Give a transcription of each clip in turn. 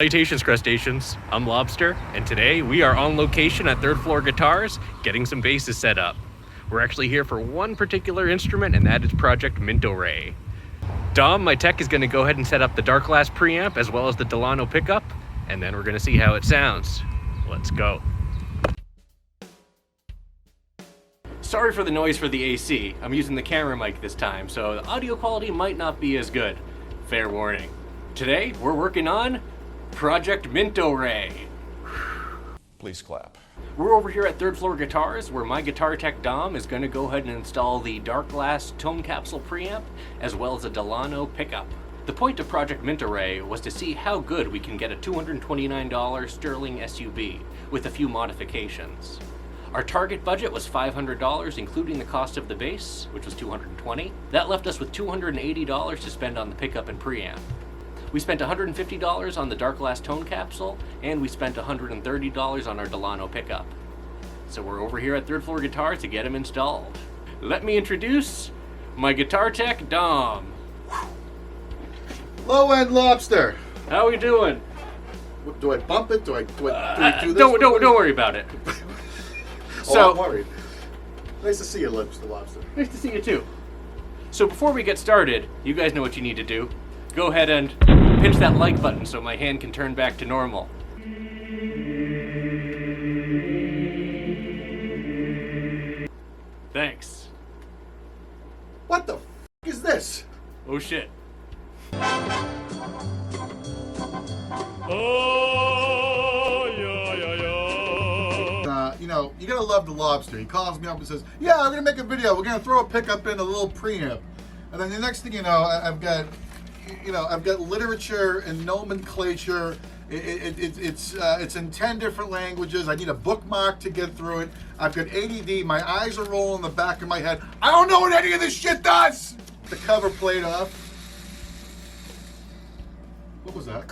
Salutations, crustaceans. I'm Lobster, and today we are on location at Third Floor Guitars getting some basses set up. We're actually here for one particular instrument, and that is Project Minto Ray. Dom, my tech, is going to go ahead and set up the Darkglass preamp as well as the Delano pickup, and then we're going to see how it sounds. Let's go. Sorry for the noise for the AC. I'm using the camera mic this time, so the audio quality might not be as good. Fair warning. Today, we're working on Project Minto Ray. Please clap. We're over here at Third Floor Guitars, where my guitar tech Dom is going to go ahead and install the Darkglass tone capsule preamp, as well as a Delano pickup. The point of Project Minto Ray was to see how good we can get a $229 Sterling SUV with a few modifications. Our target budget was $500, including the cost of the bass, which was $220. That left us with $280 to spend on the pickup and preamp. We spent $150 on the Darkglass tone capsule, and we spent $130 on our Delano pickup. So we're over here at Third Floor Guitars to get them installed. Let me introduce my guitar tech, Dom. LowEndLobster. How are we doing? Do I bump it? Do we do this? Don't worry about it. I'm worried. Nice to see you, Mr. Lobster. Nice to see you too. So before we get started, you guys know what you need to do. Go ahead and pinch that like button so my hand can turn back to normal. Thanks. What the is this? Oh shit. You gotta love the Lobster. He calls me up and says, "Yeah, we're gonna make a video. We're gonna throw a pickup in a little preamp." And then the next thing you know, I've got literature and nomenclature. It's in 10 different languages. I need a bookmark to get through it. I've got ADD. My eyes are rolling in the back of my head. I don't know what any of this shit does. The cover played off. What was that?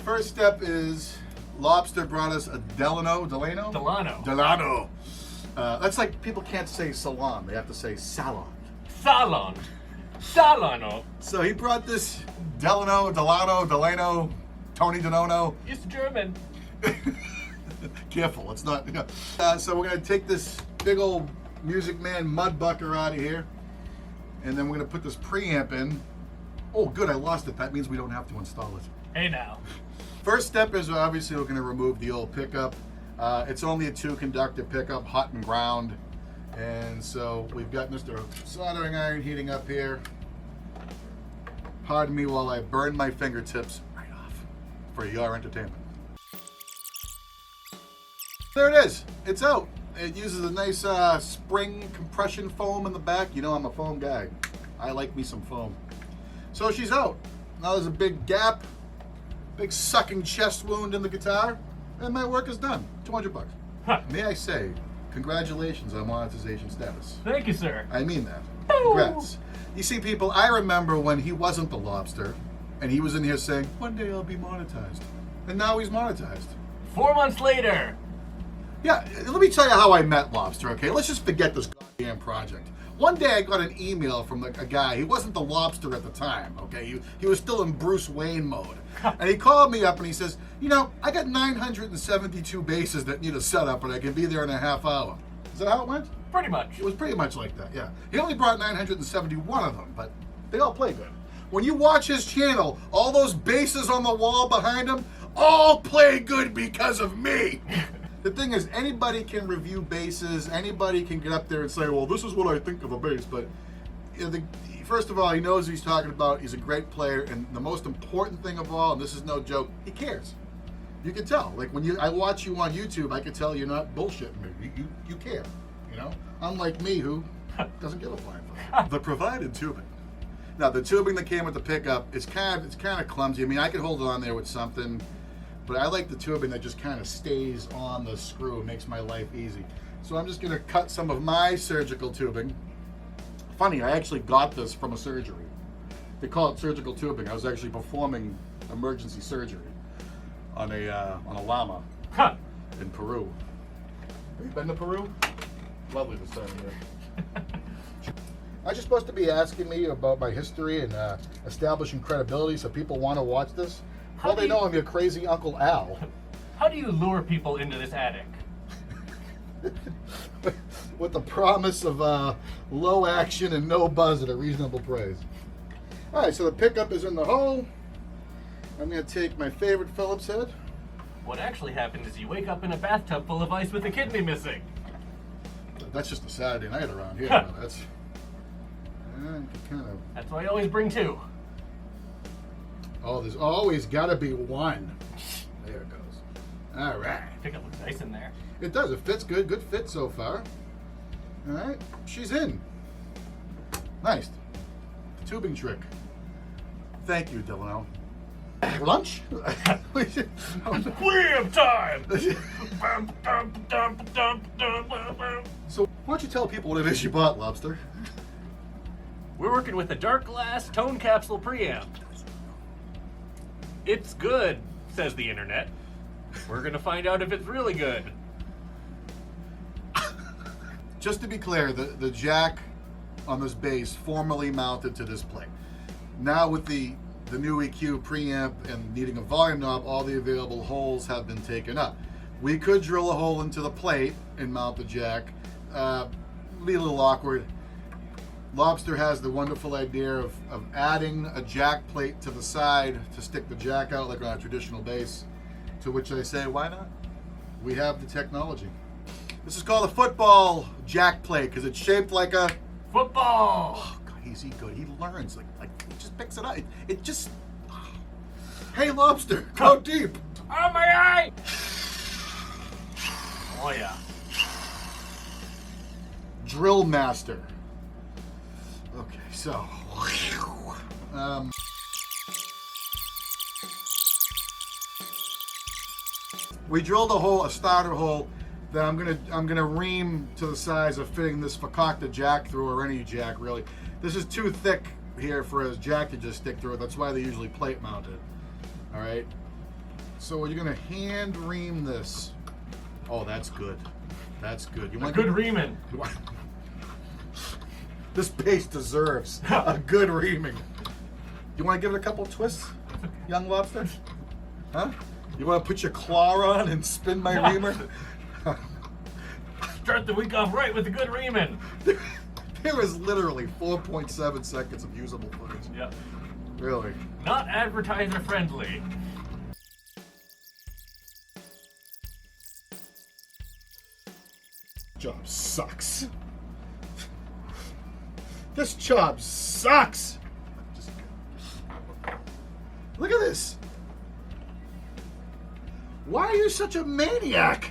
First step is Lobster brought us a Delano. That's like people can't say salon. They have to say salon. Delano. So he brought this Delano, Tony Delano. It's German. Careful, it's not. So we're gonna take this big old Music Man mud bucker out of here, and then we're gonna put this preamp in. Oh, good, I lost it. That means we don't have to install it. Hey now. First step is obviously we're gonna remove the old pickup. It's only a 2-conductor pickup, hot and ground. And so we've got Mr. Soldering Iron heating up here. Pardon me while I burn my fingertips right off for your entertainment. There it is. It's out. It uses a nice spring compression foam in the back. You know I'm a foam guy. I like me some foam. So she's out. Now there's a big gap, big sucking chest wound in the guitar, and my work is done. $200. Huh. May I say, congratulations on monetization status. Thank you, sir. I mean that. Congrats. You see, people, I remember when he wasn't the Lobster, and he was in here saying, one day I'll be monetized. And now he's monetized. 4 months later. Yeah, let me tell you how I met Lobster, okay? Let's just forget this goddamn project. One day I got an email from a guy. He wasn't the Lobster at the time, okay? He was still in Bruce Wayne mode. And he called me up and he says, I got 972 bases that need a setup and I can be there in a half hour. Is that how it went? Pretty much. It was pretty much like that, yeah. He only brought 971 of them, but they all play good. When you watch his channel, all those bases on the wall behind him all play good because of me. The thing is, anybody can review basses, anybody can get up there and say, well, this is what I think of a bass, but first of all, he knows what he's talking about, he's a great player, and the most important thing of all, and this is no joke, he cares. You can tell. Like when I watch you on YouTube, I can tell you're not bullshitting me. You care, Unlike me, who doesn't give a flying fuck. The provided tubing. Now, the tubing that came with the pickup, it's kind of clumsy. I mean, I could hold it on there with something, but I like the tubing that just kind of stays on the screw. It makes my life easy. So I'm just going to cut some of my surgical tubing. Funny, I actually got this from a surgery. They call it surgical tubing. I was actually performing emergency surgery on a llama in Peru. Have you been to Peru? Lovely this time of year. Aren't you supposed to be asking me about my history and establishing credibility so people want to watch this? Well, they know I'm your crazy Uncle Al. How do you lure people into this attic? With the promise of low action and no buzz at a reasonable price. All right, so the pickup is in the hole. I'm going to take my favorite Phillips head. What actually happened is you wake up in a bathtub full of ice with a kidney missing. That's just a Saturday night around here. That's kind of. That's why I always bring two. Oh, there's always got to be one. There it goes. All right. Pickup looks nice in there. It does. It fits good. Good fit so far. All right. She's in. Nice. Tubing trick. Thank you, Delano. Lunch? Preamp time! So, why don't you tell people what it is you bought, Lobster? We're working with a Darkglass tone capsule preamp. It's good, says the internet. We're gonna find out if it's really good. Just to be clear, the jack on this base formerly mounted to this plate. Now with the new EQ preamp and needing a volume knob, all the available holes have been taken up. We could drill a hole into the plate and mount the jack. Be a little awkward. Lobster has the wonderful idea of adding a jack plate to the side to stick the jack out like on a traditional bass, to which I say, why not? We have the technology. This is called a football jack plate because it's shaped like a football. Oh, God, he's good. He learns. Like he just picks it up. It just. Hey, Lobster, go deep. Oh, my eye! Oh, yeah. Drill master. Okay, so. We drilled a starter hole that I'm gonna ream to the size of fitting this fakakta jack through, or any jack really. This is too thick here for a jack to just stick through it. That's why they usually plate mounted. All right. So you're gonna hand ream this. Oh, that's good. That's good. You want good reaming. This bass deserves a good reaming. You want to give it a couple twists, young Lobster? Huh? You want to put your claw on and spin my reamer? Start the week off right with a good reaming. There is literally 4.7 seconds of usable footage. Yep. Really. Not advertiser friendly. Job sucks. This job sucks. Look at this. Why are you such a maniac?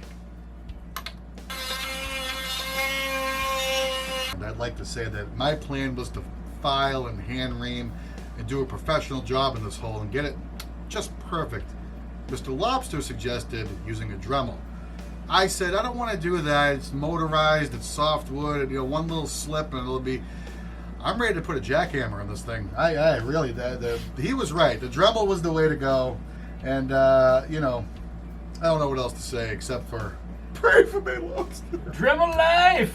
And I'd like to say that my plan was to file and hand ream and do a professional job in this hole and get it just perfect. Mr. Lobster suggested using a Dremel. I said, I don't want to do that. It's motorized, it's softwood, and, one little slip and it'll be... I'm ready to put a jackhammer on this thing. I really, he was right. The Dremel was the way to go. And, I don't know what else to say except for pray for me, Lobster. Dremel life!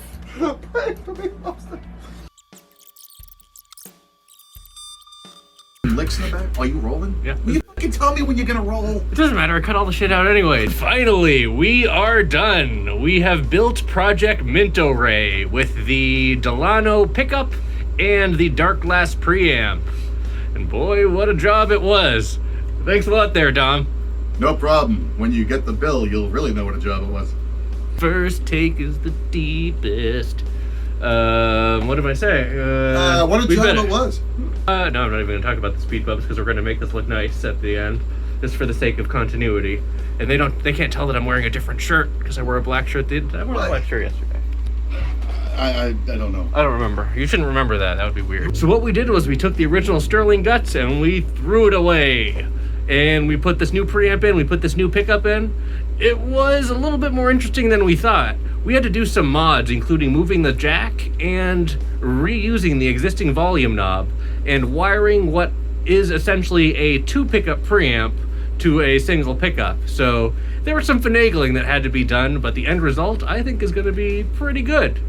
Pray for me, Lobster. Licks in the back? Are you rolling? Yeah. Will you fucking tell me when you're gonna roll? It doesn't matter, I cut all the shit out anyway. Finally, we are done. We have built Project Minto Ray with the Delano pickup and the Darkglass preamp. And boy, what a job it was. Thanks a lot there, Dom. No problem. When you get the bill, you'll really know what a job it was. First take is the deepest. What did I say? What a job it was. No, I'm not even going to talk about the speed bumps because we're going to make this look nice at the end, just for the sake of continuity. And they can't tell that I'm wearing a different shirt because I wore a black shirt. I wore a black shirt yesterday. I don't know. I don't remember. You shouldn't remember that. That would be weird. So what we did was we took the original Sterling guts and we threw it away. And we put this new preamp in, we put this new pickup in. It was a little bit more interesting than we thought. We had to do some mods, including moving the jack and reusing the existing volume knob and wiring what is essentially a 2-pickup preamp to a single pickup. So there was some finagling that had to be done, but the end result, I think, is going to be pretty good.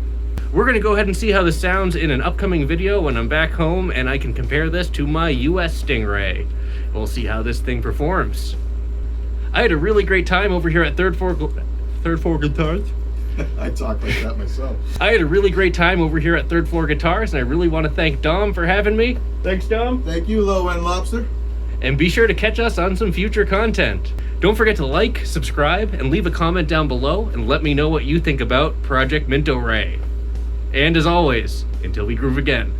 We're going to go ahead and see how this sounds in an upcoming video when I'm back home and I can compare this to my US Stingray. We'll see how this thing performs. I had a really great time over here at Third Floor Guitars. I talk like that myself. I had a really great time over here at Third Floor Guitars, and I really want to thank Dom for having me. Thanks, Dom. Thank you, LowEndLobster. And be sure to catch us on some future content. Don't forget to like, subscribe, and leave a comment down below, and let me know what you think about Project Minto Ray. And as always, until we groove again.